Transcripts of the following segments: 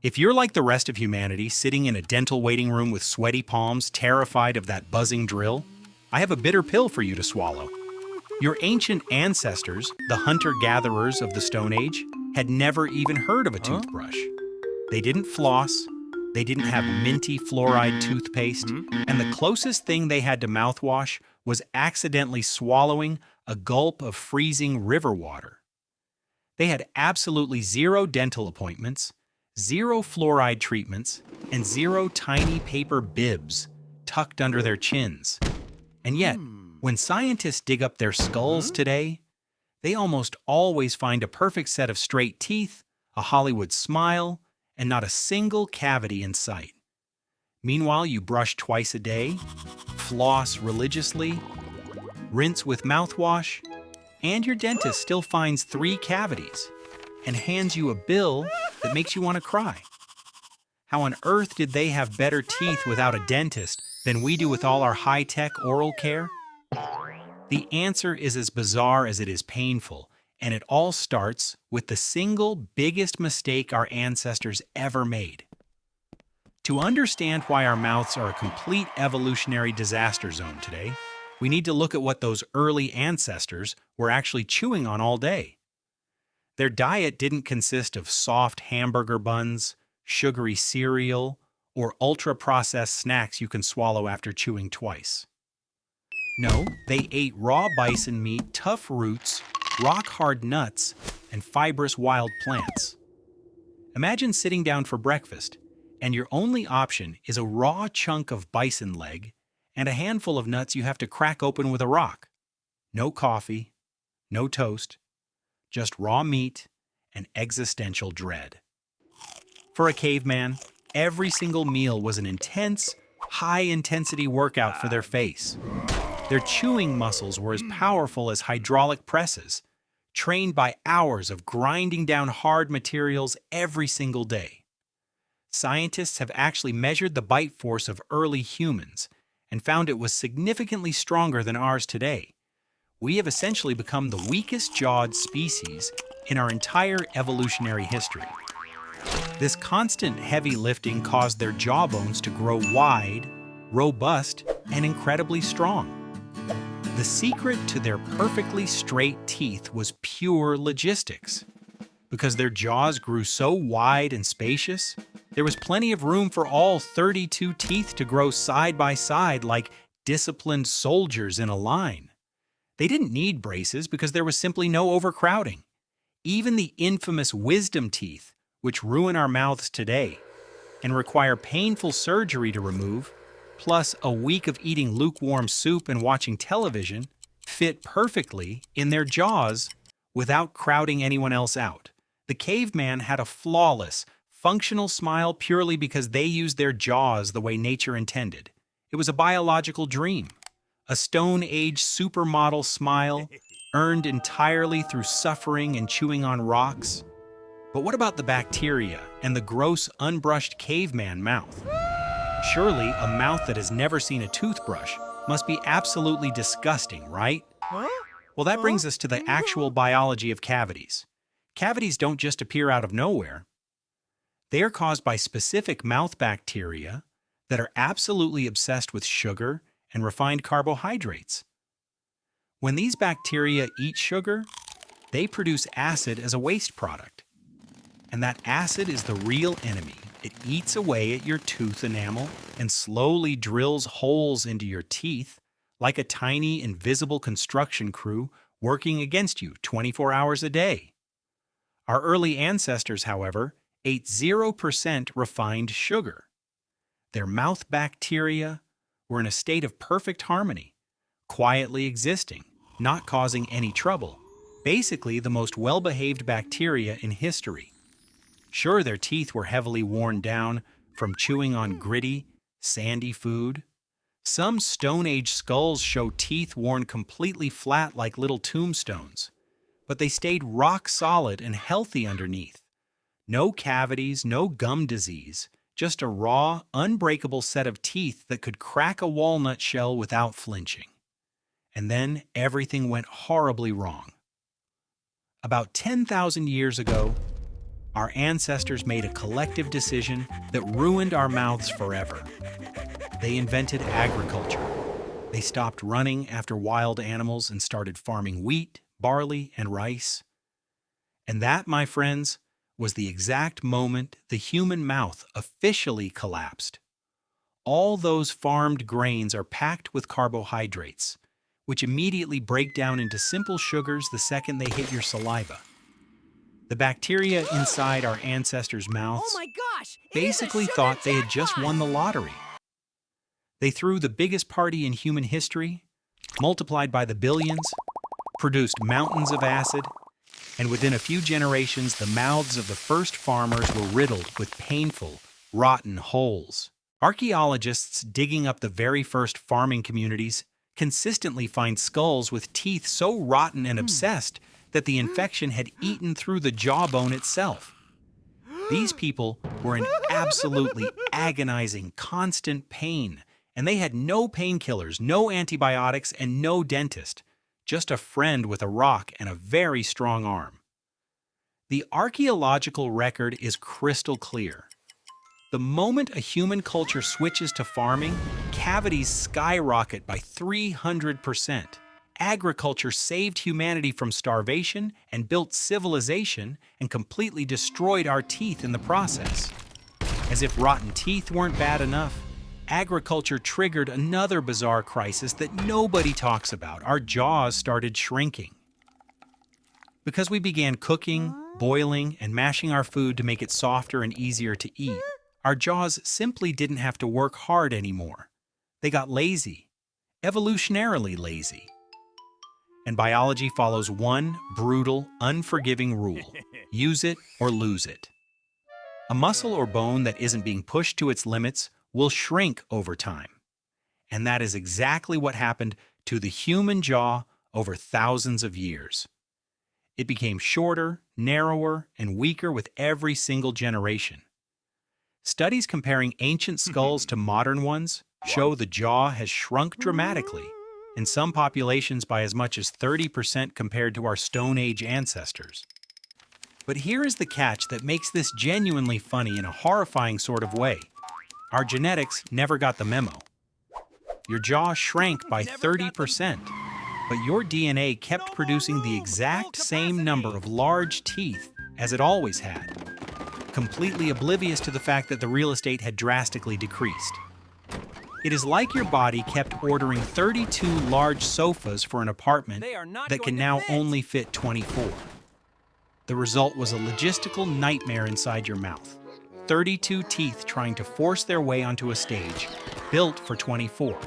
If you're like the rest of humanity, sitting in a dental waiting room with sweaty palms, terrified of that buzzing drill, I have a bitter pill for you to swallow. Your ancient ancestors, the hunter-gatherers of the Stone Age, had never even heard of a toothbrush. They didn't floss, they didn't have minty fluoride toothpaste, and the closest thing they had to mouthwash was accidentally swallowing a gulp of freezing river water. They had absolutely zero dental appointments, zero fluoride treatments, and zero tiny paper bibs tucked under their chins. And yet, when scientists dig up their skulls today, they almost always find a perfect set of straight teeth, a Hollywood smile, and not a single cavity in sight. Meanwhile, you brush twice a day, floss religiously, rinse with mouthwash, and your dentist still finds 3 cavities and hands you a bill that makes you want to cry. How on earth did they have better teeth without a dentist than we do with all our high-tech oral care? The answer is as bizarre as it is painful, and it all starts with the single biggest mistake our ancestors ever made. To understand why our mouths are a complete evolutionary disaster zone today, we need to look at what those early ancestors were actually chewing on all day. Their diet didn't consist of soft hamburger buns, sugary cereal, or ultra-processed snacks you can swallow after chewing twice. No, they ate raw bison meat, tough roots, rock-hard nuts, and fibrous wild plants. Imagine sitting down for breakfast, and your only option is a raw chunk of bison leg and a handful of nuts you have to crack open with a rock. No coffee, no toast, just raw meat and existential dread. For a caveman, every single meal was an intense, high-intensity workout for their face. Their chewing muscles were as powerful as hydraulic presses, trained by hours of grinding down hard materials every single day. Scientists have actually measured the bite force of early humans and found it was significantly stronger than ours today. We have essentially become the weakest-jawed species in our entire evolutionary history. This constant heavy lifting caused their jawbones to grow wide, robust, and incredibly strong. The secret to their perfectly straight teeth was pure logistics. Because their jaws grew so wide and spacious, there was plenty of room for all 32 teeth to grow side by side like disciplined soldiers in a line. They didn't need braces because there was simply no overcrowding. Even the infamous wisdom teeth, which ruin our mouths today and require painful surgery to remove, plus a week of eating lukewarm soup and watching television, fit perfectly in their jaws without crowding anyone else out. The caveman had a flawless, functional smile purely because they used their jaws the way nature intended. It was a biological dream. A Stone Age supermodel smile, earned entirely through suffering and chewing on rocks. But what about the bacteria and the gross, unbrushed caveman mouth? Surely a mouth that has never seen a toothbrush must be absolutely disgusting, right? Well, that brings us to the actual biology of cavities. Cavities don't just appear out of nowhere. They are caused by specific mouth bacteria that are absolutely obsessed with sugar and refined carbohydrates. When these bacteria eat sugar, they produce acid as a waste product. And that acid is the real enemy. It eats away at your tooth enamel and slowly drills holes into your teeth like a tiny invisible construction crew working against you 24 hours a day. Our early ancestors, however, ate 0% refined sugar. Their mouth bacteria were in a state of perfect harmony, quietly existing, not causing any trouble. Basically, the most well-behaved bacteria in history. Sure, their teeth were heavily worn down from chewing on gritty, sandy food. Some Stone Age skulls show teeth worn completely flat like little tombstones, but they stayed rock solid and healthy underneath. No cavities, no gum disease, just a raw, unbreakable set of teeth that could crack a walnut shell without flinching. And then everything went horribly wrong. About 10,000 years ago, Our ancestors made a collective decision that ruined our mouths forever. They invented agriculture. They stopped running after wild animals and started farming wheat, barley, and rice. And that, my friends, was the exact moment the human mouth officially collapsed. All those farmed grains are packed with carbohydrates, which immediately break down into simple sugars the second they hit your saliva. The bacteria inside our ancestors' mouths Oh my gosh! basically thought they had just won the lottery. They threw the biggest party in human history, multiplied by the billions, produced mountains of acid, and within a few generations, the mouths of the first farmers were riddled with painful, rotten holes. Archaeologists digging up the very first farming communities consistently find skulls with teeth so rotten and obsessed that the infection had eaten through the jawbone itself. These people were in absolutely agonizing, constant pain, and they had no painkillers, no antibiotics, and no dentist, just a friend with a rock and a very strong arm. The archaeological record is crystal clear. The moment a human culture switches to farming, cavities skyrocket by 300%. Agriculture saved humanity from starvation and built civilization and completely destroyed our teeth in the process. As if rotten teeth weren't bad enough, agriculture triggered another bizarre crisis that nobody talks about. Our jaws started shrinking. Because we began cooking, boiling, and mashing our food to make it softer and easier to eat, our jaws simply didn't have to work hard anymore. They got lazy, evolutionarily lazy. And biology follows one brutal, unforgiving rule: use it or lose it. A muscle or bone that isn't being pushed to its limits will shrink over time. And that is exactly what happened to the human jaw over thousands of years. It became shorter, narrower, and weaker with every single generation. Studies comparing ancient skulls to modern ones show the jaw has shrunk dramatically, in some populations by as much as 30% compared to our Stone Age ancestors. But here is the catch that makes this genuinely funny in a horrifying sort of way. Our genetics never got the memo. Your jaw shrank by 30%, but your DNA kept producing the exact same number of large teeth as it always had, completely oblivious to the fact that the real estate had drastically decreased. It is like your body kept ordering 32 large sofas for an apartment that can now only fit 24. The result was a logistical nightmare inside your mouth. 32 teeth trying to force their way onto a stage built for 24.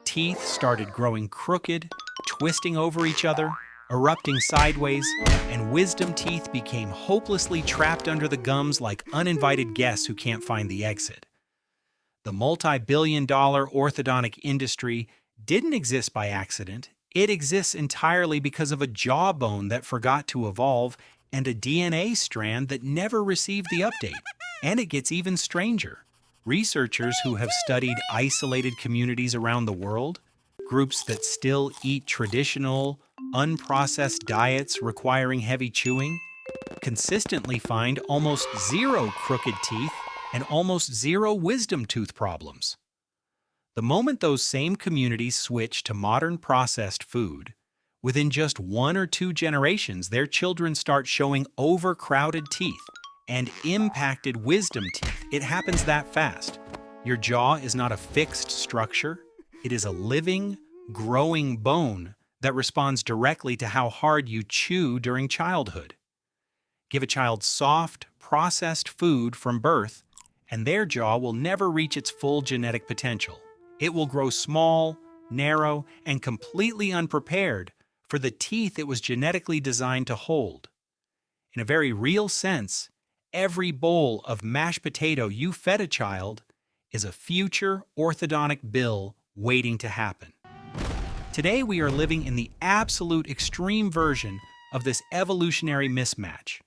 Teeth started growing crooked, twisting over each other, erupting sideways, and wisdom teeth became hopelessly trapped under the gums like uninvited guests who can't find the exit. The multi-billion-dollar orthodontic industry didn't exist by accident. It exists entirely because of a jawbone that forgot to evolve and a DNA strand that never received the update. And it gets even stranger. Researchers who have studied isolated communities around the world, groups that still eat traditional, unprocessed diets requiring heavy chewing, consistently find almost zero crooked teeth and almost zero wisdom tooth problems. The moment those same communities switch to modern processed food, within just 1 or 2 generations, their children start showing overcrowded teeth and impacted wisdom teeth. It happens that fast. Your jaw is not a fixed structure. It is a living, growing bone that responds directly to how hard you chew during childhood. Give a child soft, processed food from birth, and their jaw will never reach its full genetic potential. It will grow small, narrow, and completely unprepared for the teeth it was genetically designed to hold. In a very real sense, every bowl of mashed potato you fed a child is a future orthodontic bill waiting to happen. Today we are living in the absolute extreme version of this evolutionary mismatch.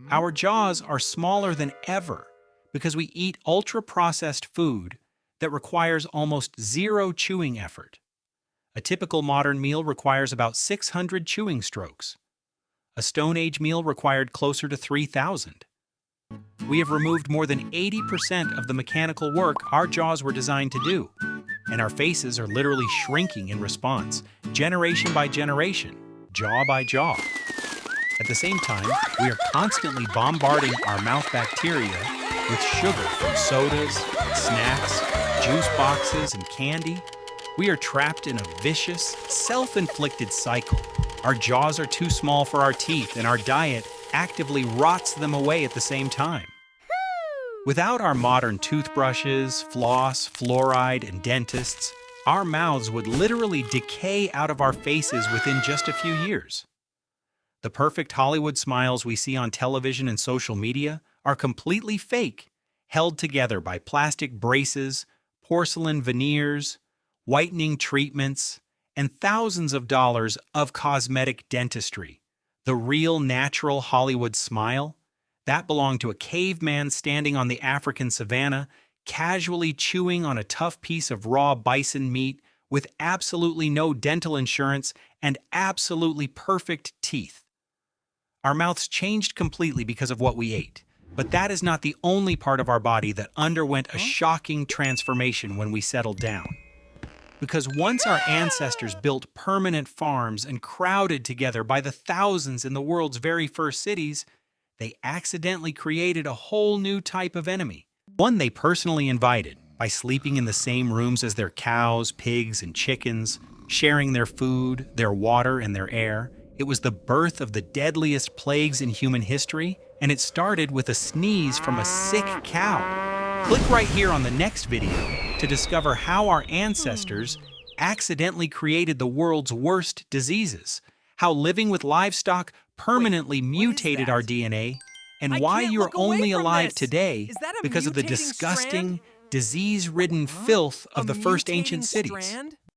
Our jaws are smaller than ever because we eat ultra-processed food that requires almost zero chewing effort. A typical modern meal requires about 600 chewing strokes. A Stone Age meal required closer to 3,000. We have removed more than 80% of the mechanical work our jaws were designed to do, and our faces are literally shrinking in response, generation by generation, jaw by jaw. At the same time, we are constantly bombarding our mouth bacteria with sugar from sodas, snacks, juice boxes, and candy. We are trapped in a vicious, self-inflicted cycle. Our jaws are too small for our teeth, and our diet actively rots them away at the same time. Without our modern toothbrushes, floss, fluoride, and dentists, our mouths would literally decay out of our faces within just a few years. The perfect Hollywood smiles we see on television and social media are completely fake, held together by plastic braces, porcelain veneers, whitening treatments, and thousands of dollars of cosmetic dentistry. The real natural Hollywood smile, that belonged to a caveman standing on the African savanna, casually chewing on a tough piece of raw bison meat with absolutely no dental insurance and absolutely perfect teeth. Our mouths changed completely because of what we ate, but that is not the only part of our body that underwent a shocking transformation when we settled down. Because once our ancestors built permanent farms and crowded together by the thousands in the world's very first cities, they accidentally created a whole new type of enemy. One they personally invited by sleeping in the same rooms as their cows, pigs, and chickens, sharing their food, their water, and their air. It was the birth of the deadliest plagues in human history, and it started with a sneeze from a sick cow. Click right here on the next video to discover how our ancestors accidentally created the world's worst diseases, how living with livestock permanently mutated our DNA, and why you're only alive today because of the disgusting, disease-ridden filth of the first ancient cities.